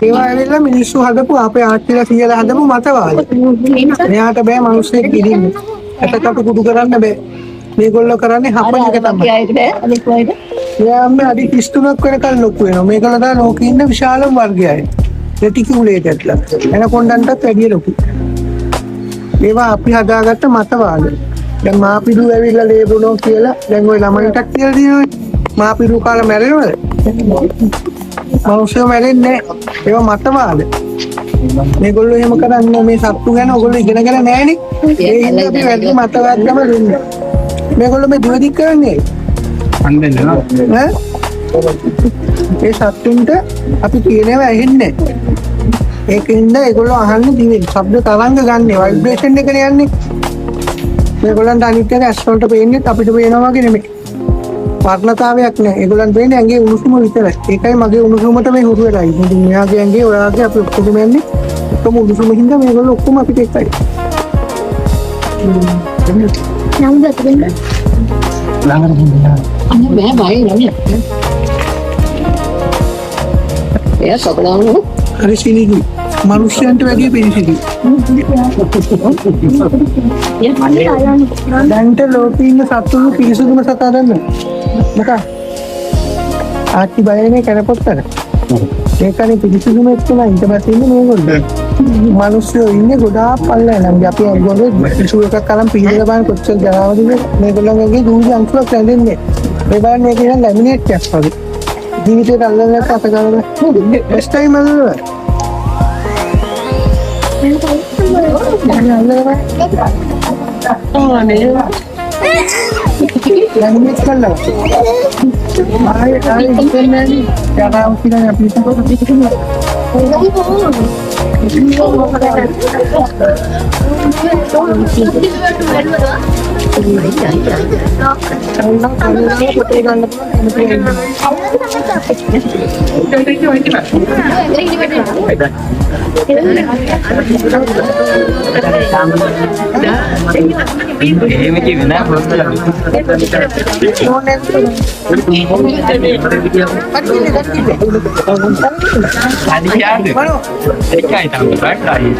ඒවා ඇවිල්ලා මිනිස්සු හදපු අපේ ආච්චිලා සීයලා හදපු මතවාද. මෙයාට බෑ මිනිස්සෙක් ගිහින්. එතකට කුඩු කරන්න බෑ. මේගොල්ලෝ කරන්නේ හපන එක තමයි. එයාම අඩි 33ක් වෙනකල් ලොකු වෙනවා. මේගොල්ලෝ තමයි ලෝකේ ඉන්න විශාලම වර්ගයයි. රෙටිකියුලේටඩ්ලා. එනකොණ්ඩන්ටත් වැඩිය ලොකු. මේවා අපි හදාගත්ත මතවාද. දැන් මාපිඩු ඇවිල්ලා ලේබුණෝ කියලා දැන් ওই ළමයින්ට කියලා දිනුනේ. මාපිඩු කාලා මැරෙනවද? මනුස්සයෝ මැරෙන්නේ නැහැ. ඒවා මතවාද. මේගොල්ලෝ එහෙම කරන්නේ මේ සත්තු ගැන ඔයගොල්ලෝ ඉගෙනගෙන නැහැනේ. ඒ හින්දා අපි වැඩි මතවාදකම දෙන්නේ. මේගොල්ලෝ මේ දුවදික් කරන්නේ. අන්දෙන්නේ නේද? ඒ සත්තුන්ට අපි කියනවා ඇහෙන්නේ නැහැ. ඒකින්ද ඒගොල්ලෝ අහන්නේ දිවෙන්. ශබ්ද තරංග ගන්න ভাইබ්‍රේෂන් එකනේ යන්නේ. මේගොල්ලන්ට අනිත් එක ඇස් වලට පේන්නේ අපිට පේනවා වගේ නෙමෙයි. වර්ණතාවයක් නැහැ. ඒගොල්ලන් පේන්නේ ඇඟේ උණුසුම විතරයි. ඒකයි මගේ උණුසුමට මේ හුරු වෙලා ඉන්නේ. ඉතින් මෙයාගේ ඇඟේ ඔයාගේ අපි ඔක්කොම යන්නේ ඔක්කොම උණුසුම හින්දා මේගොල්ලෝ ඔක්කොම අපිට එකයි. නමුත් අතෙන්ද ළඟට ගිහින් අනේ බෑ බයි නෑ. එයා සබලාවු හරි සිනිගි. මනුෂ්‍යයන්ට වැඩිය පිළිසිදි. දැන්ට ලෝකේ ඉන්න සත්තුන් පිරිසුදුම සතා දන්න. මොකක්? ආච්චි බයනේ කරපොත්තර. ඒකනේ පිරිසුදුම එක්කම ඊට පස්සේ ඉන්නේ මේගොල්ලෝ. මිනිස්සු ඉන්නේ ගොඩාක් පල්ලේ නම් අපි ඒගොල්ලෝ පිසු එකක් අරන් පිළිදලා බලන කොච්චර ජරාවද මේගොල්ලෝගේ දූවිලි අංශුවක් රැඳෙන්නේ. මේ බලන්න මේක නිකන් ලැමිනේට් එකක් වගේ. ජීවිතේට අල්ලගෙන අත ගන්න. ෆස්ට් ටයිම් අල්ලනවා. ලැමිනේට් කළා. ආයේ ඉන්නේ නැහැ. ජරාව කියලා අපි එකයි තමයි බෑටයි